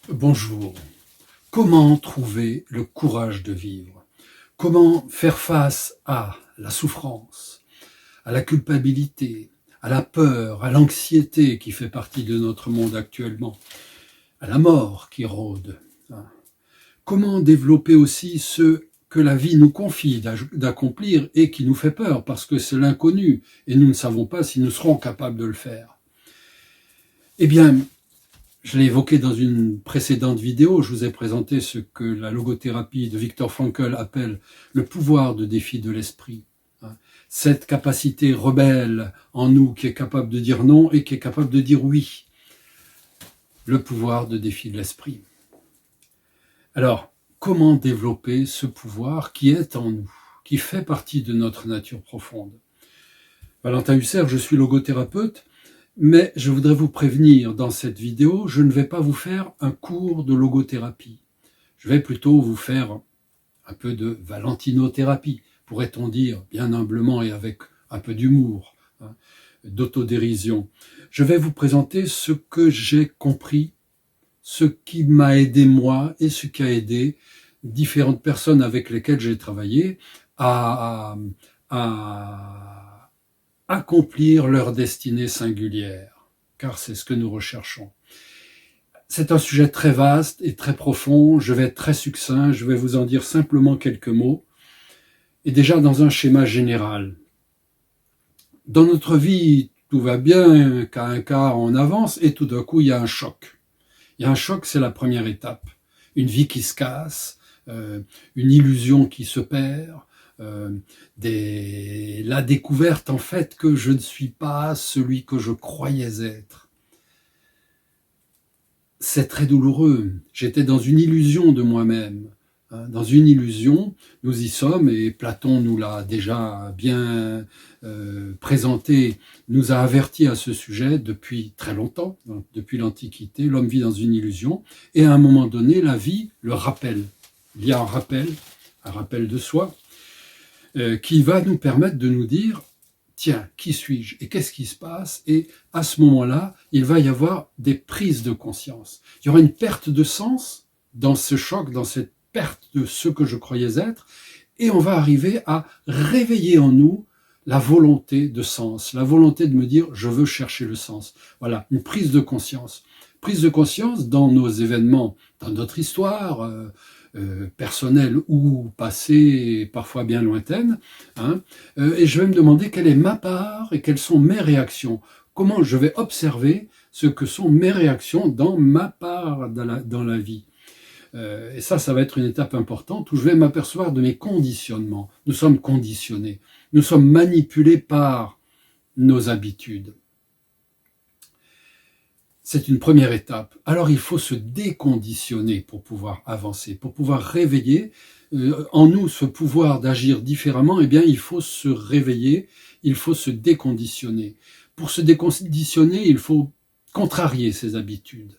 Bonjour. Comment trouver le courage de vivre? Comment faire face à la souffrance, à la culpabilité, à la peur, à l'anxiété qui fait partie de notre monde actuellement, à la mort qui rôde? Comment développer aussi ce que la vie nous confie d'accomplir et qui nous fait peur parce que c'est l'inconnu et nous ne savons pas si nous serons capables de le faire? Eh bien, je l'ai évoqué dans une précédente vidéo, je vous ai présenté ce que la logothérapie de Viktor Frankl appelle le pouvoir de défi de l'esprit. Cette capacité rebelle en nous qui est capable de dire non et qui est capable de dire oui. Le pouvoir de défi de l'esprit. Alors, comment développer ce pouvoir qui est en nous, qui fait partie de notre nature profonde? Valentin Husser, je suis logothérapeute. Mais je voudrais vous prévenir, dans cette vidéo, je ne vais pas vous faire un cours de logothérapie. Je vais plutôt vous faire un peu de valentinothérapie, pourrait-on dire, bien humblement et avec un peu d'humour, d'autodérision. Je vais vous présenter ce que j'ai compris, ce qui m'a aidé moi et ce qui a aidé différentes personnes avec lesquelles j'ai travaillé à accomplir leur destinée singulière, car c'est ce que nous recherchons. C'est un sujet très vaste et très profond, je vais être très succinct, je vais vous en dire simplement quelques mots, et déjà dans un schéma général. Dans notre vie, tout va bien, qu'à un cas on avance, et tout d'un coup il y a un choc. Il y a un choc, c'est la première étape. Une vie qui se casse, une illusion qui se perd, la découverte en fait que je ne suis pas celui que je croyais être. C'est très douloureux. J'étais dans une illusion de moi-même. Dans une illusion, nous y sommes, et Platon nous l'a déjà bien présenté, nous a averti à ce sujet depuis très longtemps, depuis l'Antiquité. L'homme vit dans une illusion, et à un moment donné, la vie le rappelle. Il y a un rappel de soi, qui va nous permettre de nous dire « Tiens, qui suis-je et qu'est-ce qui se passe ?» Et à ce moment-là, il va y avoir des prises de conscience. Il y aura une perte de sens dans ce choc, dans cette perte de ce que je croyais être, et on va arriver à réveiller en nous la volonté de sens, la volonté de me dire « je veux chercher le sens ». Voilà, une prise de conscience. Prise de conscience dans nos événements, dans notre histoire, personnelle ou passée, parfois bien lointaine, et je vais me demander quelle est ma part et quelles sont mes réactions. Comment je vais observer ce que sont mes réactions dans ma part dans la vie. Et ça va être une étape importante où je vais m'apercevoir de mes conditionnements. Nous sommes conditionnés, nous sommes manipulés par nos habitudes. C'est une première étape. Alors il faut se déconditionner pour pouvoir avancer, pour pouvoir réveiller en nous ce pouvoir d'agir différemment. Eh bien, il faut se réveiller, il faut se déconditionner. Pour se déconditionner, il faut contrarier ses habitudes.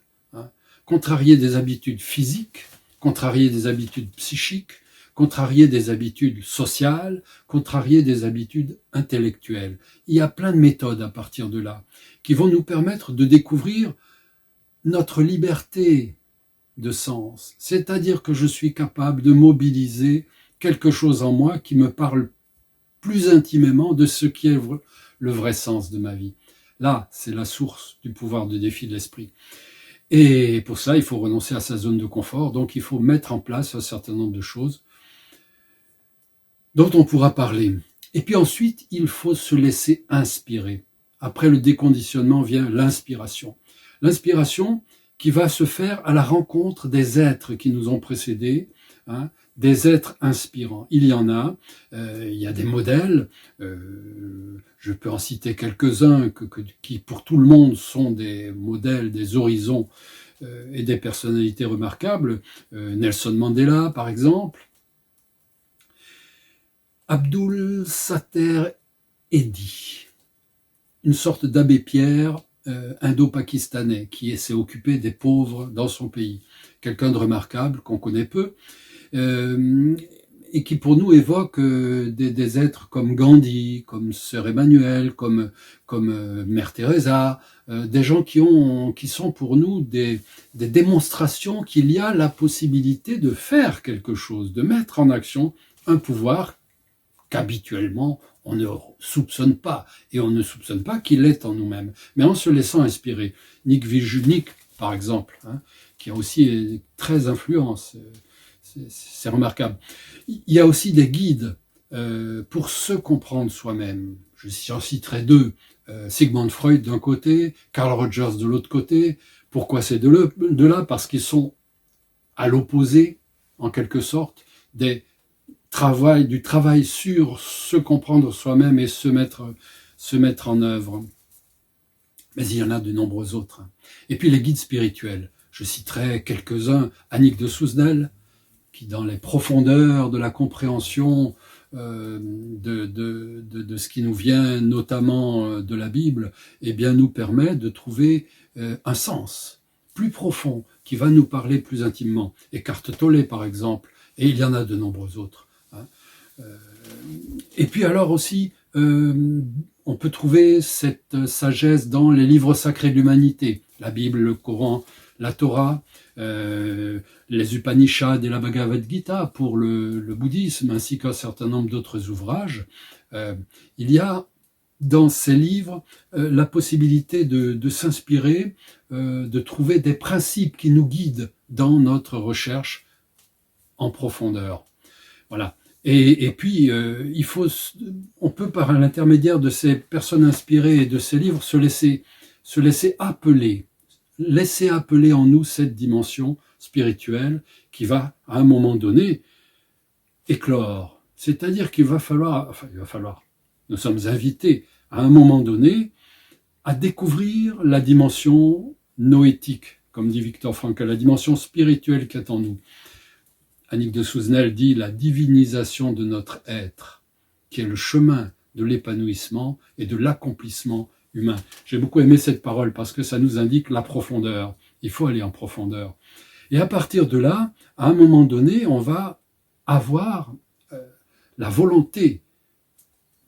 Contrarier des habitudes physiques, contrarier des habitudes psychiques, contrarier des habitudes sociales, contrarier des habitudes intellectuelles. Il y a plein de méthodes à partir de là qui vont nous permettre de découvrir notre liberté de sens. C'est-à-dire que je suis capable de mobiliser quelque chose en moi qui me parle plus intimement de ce qui est le vrai sens de ma vie. Là, c'est la source du pouvoir de défi de l'esprit. Et pour ça, il faut renoncer à sa zone de confort, donc il faut mettre en place un certain nombre de choses dont on pourra parler. Et puis ensuite, il faut se laisser inspirer. Après le déconditionnement vient l'inspiration. L'inspiration qui va se faire à la rencontre des êtres qui nous ont précédés, des êtres inspirants. Il y en a, il y a des modèles, je peux en citer quelques-uns qui pour tout le monde sont des modèles, des horizons et des personnalités remarquables. Nelson Mandela par exemple, Abdul Sater Edhi, une sorte d'abbé Pierre indo-pakistanais qui s'est occupé des pauvres dans son pays. Quelqu'un de remarquable qu'on connaît peu. et qui pour nous évoque des êtres comme Gandhi, comme Sœur Emmanuel, comme Mère Teresa, des gens qui sont pour nous des démonstrations qu'il y a la possibilité de faire quelque chose, de mettre en action un pouvoir qu'habituellement on ne soupçonne pas, et on ne soupçonne pas qu'il est en nous-mêmes, mais en se laissant inspirer. Nick Vujicic, par exemple, qui a aussi très influent, c'est remarquable. Il y a aussi des guides pour se comprendre soi-même. J'en citerai deux. Sigmund Freud d'un côté, Carl Rogers de l'autre côté. Pourquoi ces deux-là? Parce qu'ils sont à l'opposé, en quelque sorte, du travail sur se comprendre soi-même et se mettre en œuvre. Mais il y en a de nombreux autres. Et puis les guides spirituels. Je citerai quelques-uns. Annick de Souzenel, qui dans les profondeurs de la compréhension de ce qui nous vient, notamment de la Bible, eh bien, nous permet de trouver un sens plus profond, qui va nous parler plus intimement. Eckhart Tolle, par exemple, et il y en a de nombreux autres. Et puis alors aussi, on peut trouver cette sagesse dans les livres sacrés de l'humanité, la Bible, le Coran, la Torah, les Upanishads et la Bhagavad Gita pour le bouddhisme, ainsi qu'un certain nombre d'autres ouvrages. Il y a dans ces livres la possibilité de s'inspirer, de trouver des principes qui nous guident dans notre recherche en profondeur. Voilà. Et puis, on peut par l'intermédiaire de ces personnes inspirées et de ces livres se laisser appeler, laisser appeler en nous cette dimension spirituelle qui va, à un moment donné, éclore. C'est-à-dire qu'il va falloir, nous sommes invités à un moment donné à découvrir la dimension noétique, comme dit Viktor Frankl, la dimension spirituelle qui est en nous. Annick de Souzenel dit la divinisation de notre être, qui est le chemin de l'épanouissement et de l'accomplissement humain. J'ai beaucoup aimé cette parole parce que ça nous indique la profondeur. Il faut aller en profondeur. Et à partir de là, à un moment donné, on va avoir la volonté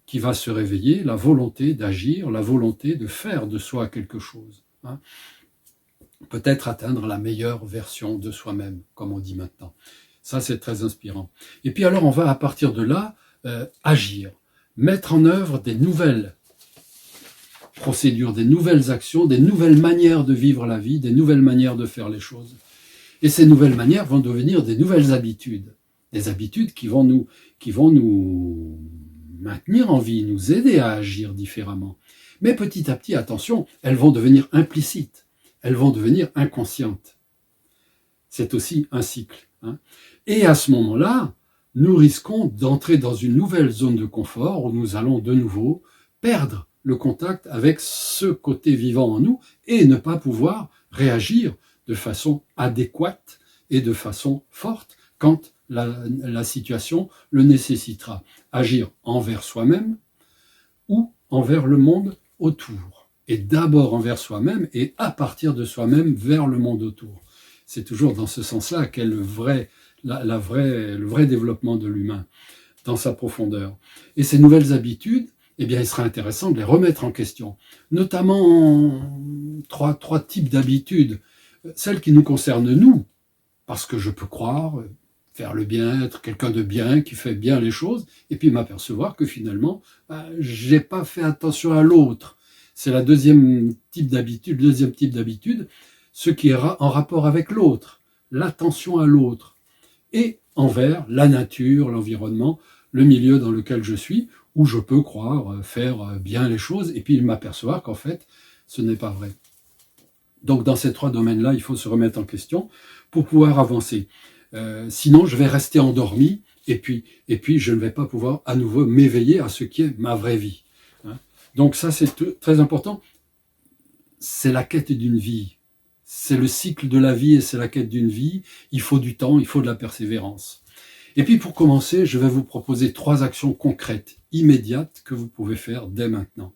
qui va se réveiller, la volonté d'agir, la volonté de faire de soi quelque chose. Peut-être atteindre la meilleure version de soi-même, comme on dit maintenant. Ça, c'est très inspirant. Et puis alors, on va à partir de là agir, mettre en œuvre des nouvelles procédures, des nouvelles actions, des nouvelles manières de vivre la vie, des nouvelles manières de faire les choses. Et ces nouvelles manières vont devenir des nouvelles habitudes, des habitudes qui vont nous maintenir en vie, nous aider à agir différemment. Mais petit à petit, attention, elles vont devenir implicites, elles vont devenir inconscientes. C'est aussi un cycle. Et à ce moment-là, nous risquons d'entrer dans une nouvelle zone de confort où nous allons de nouveau perdre le contact avec ce côté vivant en nous et ne pas pouvoir réagir de façon adéquate et de façon forte quand la situation le nécessitera. Agir envers soi-même ou envers le monde autour. Et d'abord envers soi-même et à partir de soi-même vers le monde autour. C'est toujours dans ce sens-là qu'est le vrai développement de l'humain, dans sa profondeur. Et ces nouvelles habitudes, eh bien, il sera intéressant de les remettre en question, notamment trois types d'habitudes. Celles qui nous concernent nous, parce que je peux croire, faire le bien, être quelqu'un de bien, qui fait bien les choses, et puis m'apercevoir que finalement, j'ai pas fait attention à l'autre. C'est le deuxième type d'habitude, ce qui est en rapport avec l'autre, l'attention à l'autre, et envers la nature, l'environnement, le milieu dans lequel je suis, où je peux croire faire bien les choses, et puis m'apercevoir qu'en fait, ce n'est pas vrai. Donc dans ces trois domaines-là, il faut se remettre en question pour pouvoir avancer. Sinon, je vais rester endormi, et puis je ne vais pas pouvoir à nouveau m'éveiller à ce qui est ma vraie vie. Donc ça, c'est très important. C'est la quête d'une vie. C'est le cycle de la vie et c'est la quête d'une vie. Il faut du temps, il faut de la persévérance. Et puis pour commencer, je vais vous proposer 3 actions concrètes, immédiates, que vous pouvez faire dès maintenant.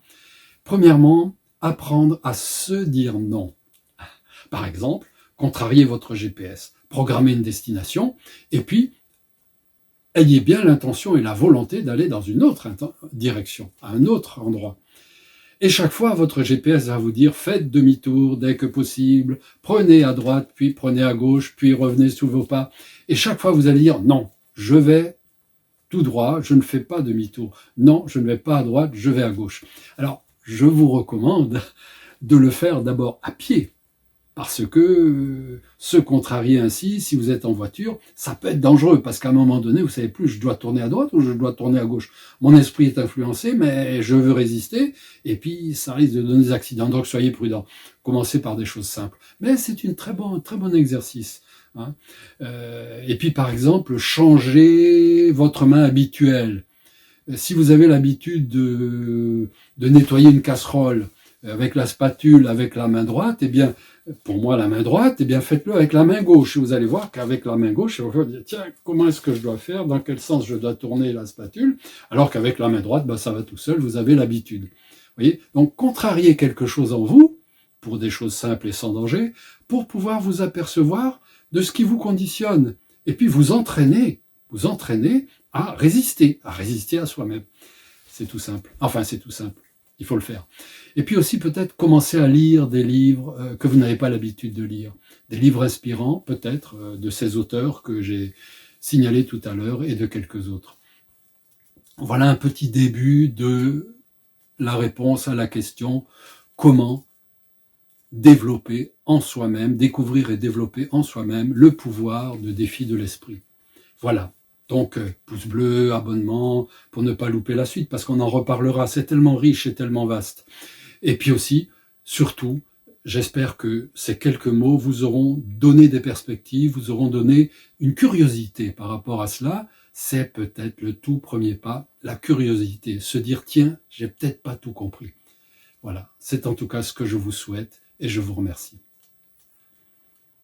Premièrement, apprendre à se dire non. Par exemple, contrarier votre GPS, programmer une destination, et puis ayez bien l'intention et la volonté d'aller dans une autre direction, à un autre endroit. Et chaque fois, votre GPS va vous dire, faites demi-tour dès que possible, prenez à droite, puis prenez à gauche, puis revenez sous vos pas. Et chaque fois, vous allez dire, non, je vais tout droit, je ne fais pas demi-tour. Non, je ne vais pas à droite, je vais à gauche. Alors, je vous recommande de le faire d'abord à pied, parce que se contrarier ainsi, si vous êtes en voiture, ça peut être dangereux, parce qu'à un moment donné, vous savez plus, je dois tourner à droite ou je dois tourner à gauche. Mon esprit est influencé, mais je veux résister, et puis ça risque de donner des accidents. Donc soyez prudents. Commencez par des choses simples. Mais c'est un très bon exercice. Hein. Et puis par exemple, changez votre main habituelle. Si vous avez l'habitude de nettoyer une casserole avec la spatule, avec la main droite, eh bien, pour moi, la main droite, eh bien, faites-le avec la main gauche. Et vous allez voir qu'avec la main gauche, vous allez dire, tiens, comment est-ce que je dois faire? Dans quel sens je dois tourner la spatule? Alors qu'avec la main droite, ben, ça va tout seul, vous avez l'habitude. Vous voyez? Donc, contrariez quelque chose en vous, pour des choses simples et sans danger, pour pouvoir vous apercevoir de ce qui vous conditionne. Et puis, vous entraîner à résister à soi-même. C'est tout simple. Enfin, c'est tout simple. Il faut le faire. Et puis aussi peut-être commencer à lire des livres que vous n'avez pas l'habitude de lire. Des livres inspirants, peut-être, de ces auteurs que j'ai signalés tout à l'heure et de quelques autres. Voilà un petit début de la réponse à la question comment développer en soi-même, découvrir et développer en soi-même le pouvoir de défi de l'esprit. Voilà. Donc, pouce bleu, abonnement, pour ne pas louper la suite, parce qu'on en reparlera, c'est tellement riche et tellement vaste. Et puis aussi, surtout, j'espère que ces quelques mots vous auront donné des perspectives, vous auront donné une curiosité par rapport à cela. C'est peut-être le tout premier pas, la curiosité, se dire, tiens, j'ai peut-être pas tout compris. Voilà, c'est en tout cas ce que je vous souhaite et je vous remercie.